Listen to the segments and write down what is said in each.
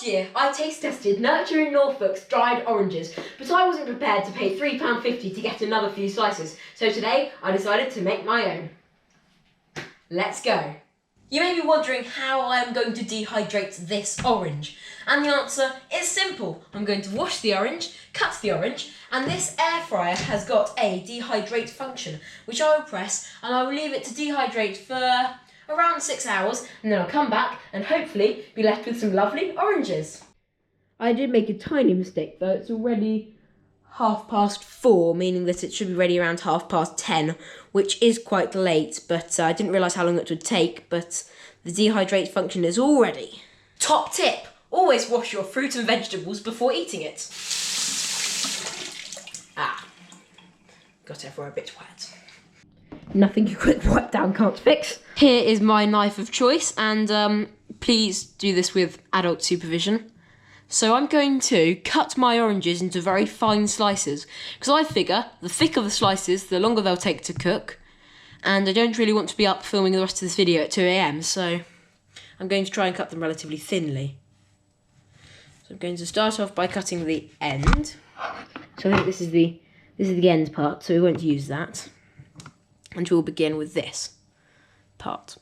Last year, I taste tested Nurture in Norfolk's dried oranges, but I wasn't prepared to pay £3.50 to get another few slices, so today I decided to make my own. Let's go. You may be wondering how I am going to dehydrate this orange, and the answer is simple. I'm going to wash the orange, cut the orange, and this air fryer has got a dehydrate function, which I will press, and I will leave it to dehydrate for around 6 hours, and then I'll come back and hopefully be left with some lovely oranges. I did make a tiny mistake though. It's already 4:30, meaning that it should be ready around 10:30, which is quite late, but I didn't realise how long it would take, but the dehydrate function is all ready. Top tip, always wash your fruit and vegetables before eating it. Got everywhere a bit wet. Nothing a quick wipe down can't fix. Here is my knife of choice, and please do this with adult supervision. So I'm going to cut my oranges into very fine slices, because I figure the thicker the slices, the longer they'll take to cook, and I don't really want to be up filming the rest of this video at 2 AM, so I'm going to try and cut them relatively thinly. So I'm going to start off by cutting the end. So I think this is the end part, so we won't use that. And we'll begin with this part.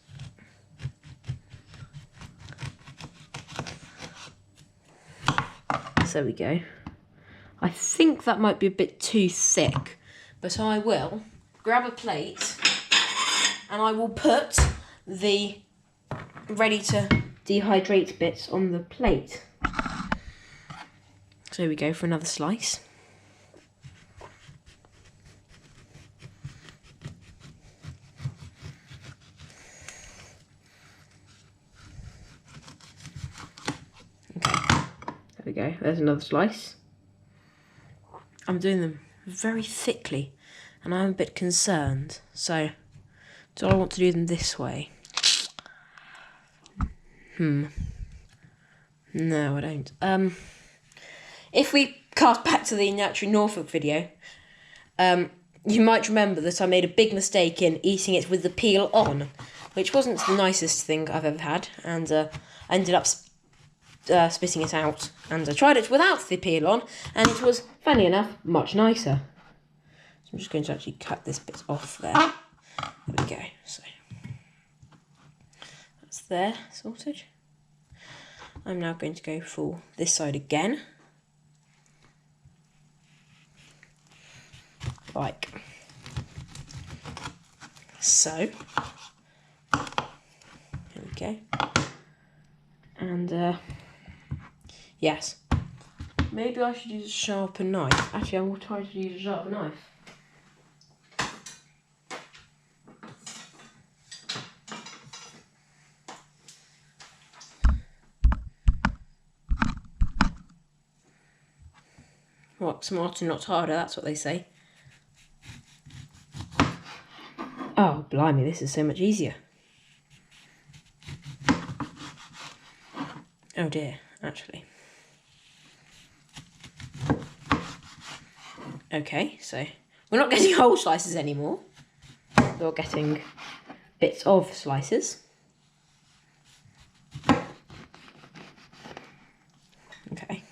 So there we go. I think that might be a bit too thick, but I will grab a plate and I will put the ready to dehydrate bits on the plate. So here we go for another slice. There we go, there's another slice. I'm doing them very thickly and I'm a bit concerned, so do I want to do them this way? No, I don't. If we cast back to the Nurture in Norfolk video, you might remember that I made a big mistake in eating it with the peel on, which wasn't the nicest thing I've ever had, and I ended up spitting it out, and I tried it without the peel on, and it was, funny enough, much nicer. So I'm just going to actually cut this bit off there. There we go. So that's there, sorted. I'm now going to go for this side again, like so. There we go. And yes, maybe I should use a sharper knife. Actually, I will try to use a sharper knife. What, smarter, not harder, that's what they say. Oh, blimey, this is so much easier. Oh dear, actually. Okay, so we're not getting whole slices anymore. We're getting bits of slices. Okay.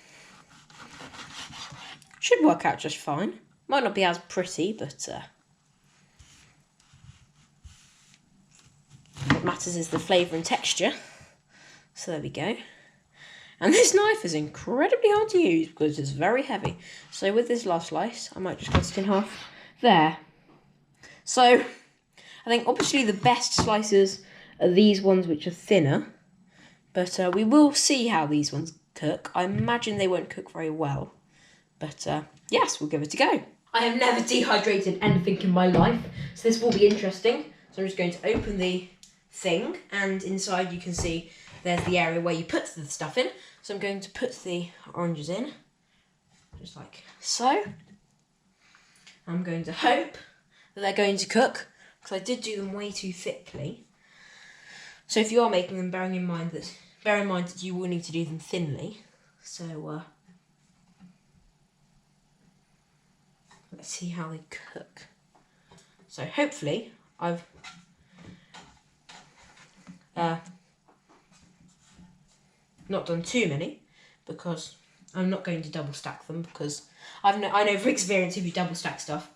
Should work out just fine. Might not be as pretty, but what matters is the flavour and texture. So there we go. And this knife is incredibly hard to use because it's very heavy. So with this last slice, I might just cut it in half there. So I think obviously the best slices are these ones which are thinner. But we will see how these ones cook. I imagine they won't cook very well. But yes, we'll give it a go. I have never dehydrated anything in my life, so this will be interesting. So I'm just going to open the thing, and inside you can see there's the area where you put the stuff in. So I'm going to put the oranges in, just like so. I'm going to hope that they're going to cook, because I did do them way too thickly. So if you are making them, bear in mind that you will need to do them thinly. So let's see how they cook. So hopefully I've not done too many, because I'm not going to double stack them, because I know from experience if you double stack stuff,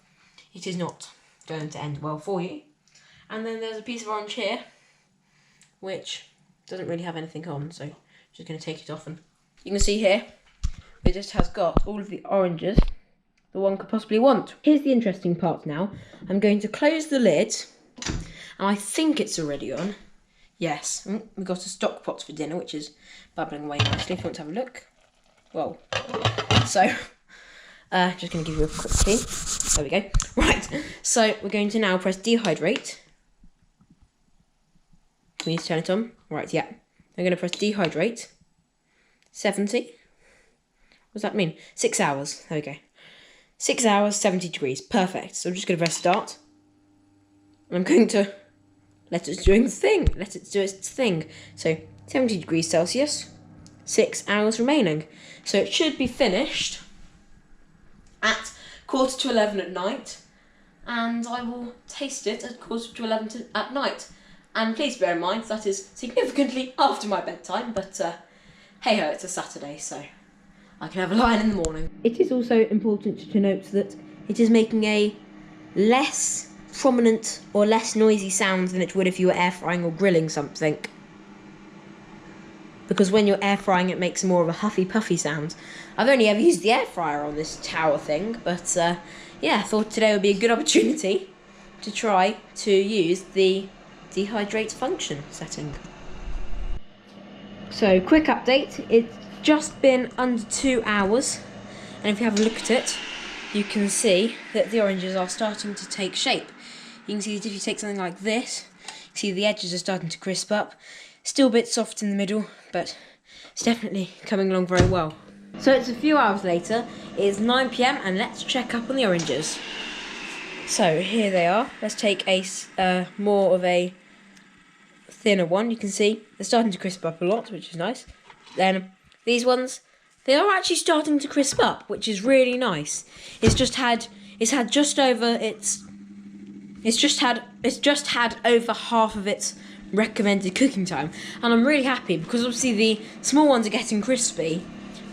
it is not going to end well for you. And then there's a piece of orange here, which doesn't really have anything on, so I'm just going to take it off, and you can see here, it just has got all of the oranges that one could possibly want. Here's the interesting part now. I'm going to close the lid, and I think it's already on. Yes, we've got a stock pot for dinner, which is bubbling away nicely if you want to have a look. Well, so, just going to give you a quick clean. There we go. Right, so we're going to now press dehydrate. We need to turn it on. Right, yeah. I'm going to press dehydrate. 70. What does that mean? 6 hours. There we go. 6 hours, 70 degrees. Perfect. So I'm just going to press start. And I'm going to let it do its thing. Let it do its thing. So 70 degrees Celsius. 6 hours remaining. So it should be finished at 11:45 at night. And I will taste it at 11:45 at night. And please bear in mind that is significantly after my bedtime, but hey ho, it's a Saturday, so I can have a lie in the morning. It is also important to note that it is making a less prominent or less noisy sound than it would if you were air frying or grilling something. Because when you're air frying, it makes more of a huffy puffy sound. I've only ever used the air fryer on this tower thing, but yeah, I thought today would be a good opportunity to try to use the dehydrate function setting. So, quick update, it's just been under 2 hours, and if you have a look at it, you can see that the oranges are starting to take shape. You can see that if you take something like this, you see the edges are starting to crisp up. Still a bit soft in the middle, but it's definitely coming along very well. So it's a few hours later, it is 9 PM, and let's check up on the oranges. So here they are. Let's take a more of a thinner one. You can see they're starting to crisp up a lot, which is nice. Then these ones, they are actually starting to crisp up, which is really nice. It's just had over half of its recommended cooking time, and I'm really happy because obviously the small ones are getting crispy,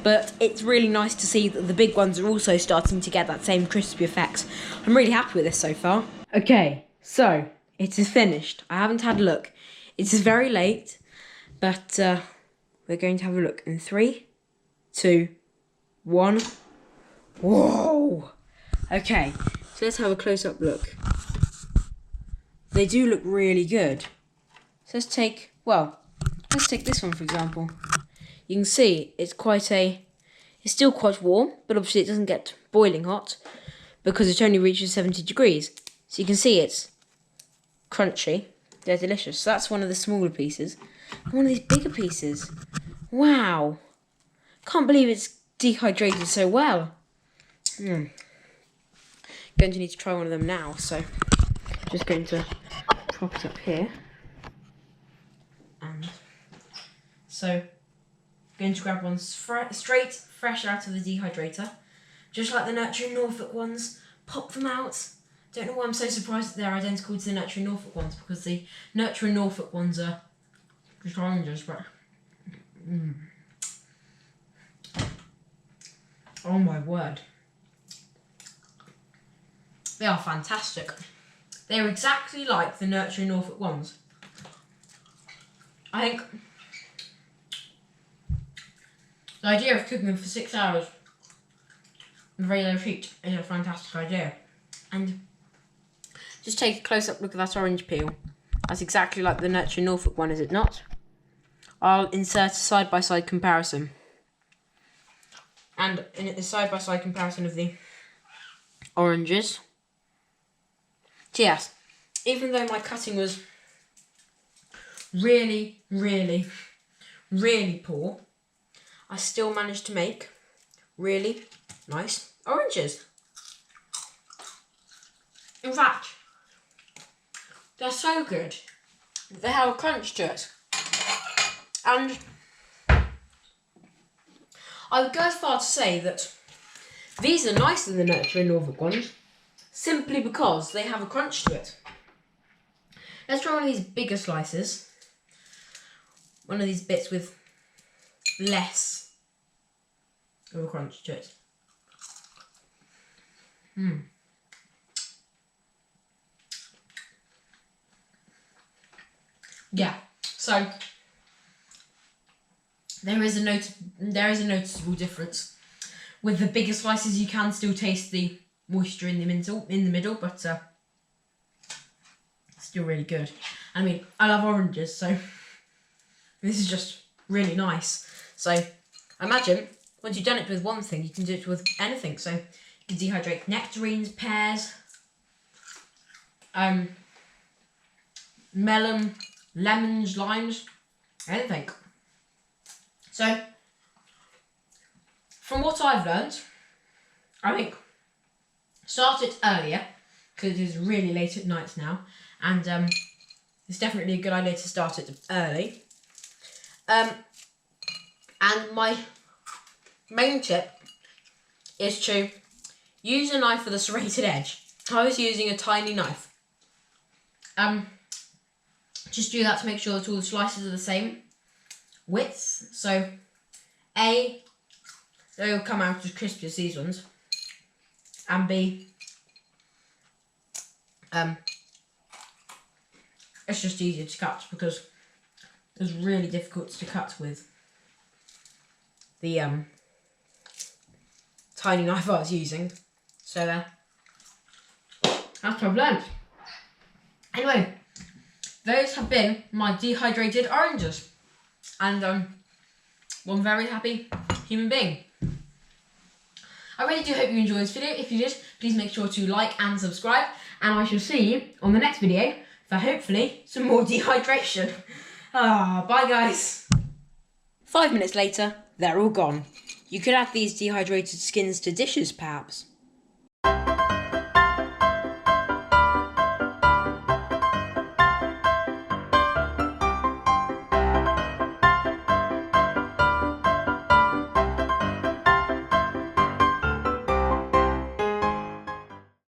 but it's really nice to see that the big ones are also starting to get that same crispy effect. I'm really happy with this so far. Okay, so it is finished. I haven't had a look. It is very late, but we're going to have a look in 3, 2, 1. Whoa! Okay, so let's have a close-up look. They do look really good. So let's take this one for example. You can see it's still quite warm, but obviously it doesn't get boiling hot because it only reaches 70 degrees. So you can see it's crunchy. They're delicious. So that's one of the smaller pieces. And one of these bigger pieces. Wow. Can't believe it's dehydrated so well. Going to need to try one of them now, so just going to prop it up here. And so going to grab one straight, fresh out of the dehydrator. Just like the Nurturing Norfolk ones, pop them out. Don't know why I'm so surprised that they're identical to the Nurturing Norfolk ones, because the Nurturing Norfolk ones are just oranges, but oh my word. They are fantastic. They're exactly like the Nurturing Norfolk ones. I think the idea of cooking them for 6 hours in very low heat is a fantastic idea. And just take a close-up look at that orange peel. That's exactly like the Nurturing Norfolk one, is it not? I'll insert a side-by-side comparison. And in the side-by-side comparison of the oranges. So yes, even though my cutting was really, really, really poor, I still managed to make really nice oranges. In fact, they're so good. They have a crunch to it. And I would go as far to say that these are nicer than the Nurturing Norfolk ones, simply because they have a crunch to it. Let's try one of these bigger slices. One of these bits with less with a crunch to it. Yeah, so there is a noticeable difference. With the bigger slices, you can still taste the moisture in the middle, but still really good. I mean, I love oranges, so this is just really nice. So imagine once you've done it with one thing, you can do it with anything. So you can dehydrate nectarines, pears, melon, lemons, limes, anything. So from what I've learned, I think start it earlier because it is really late at night now, and it's definitely a good idea to start it early. And my main tip is to use a knife with a serrated edge. I was using a tiny knife. Just do that to make sure that all the slices are the same width. So A, they'll come out as crispy as these ones, and B, it's just easier to cut because it was really difficult to cut with the tiny knife I was using. So that's what I've learned. Anyway, those have been my dehydrated oranges, and one very happy human being. I really do hope you enjoyed this video. If you did, please make sure to like and subscribe, and I shall see you on the next video for hopefully some more dehydration. Bye guys. 5 minutes later, they're all gone. You could add these dehydrated skins to dishes perhaps.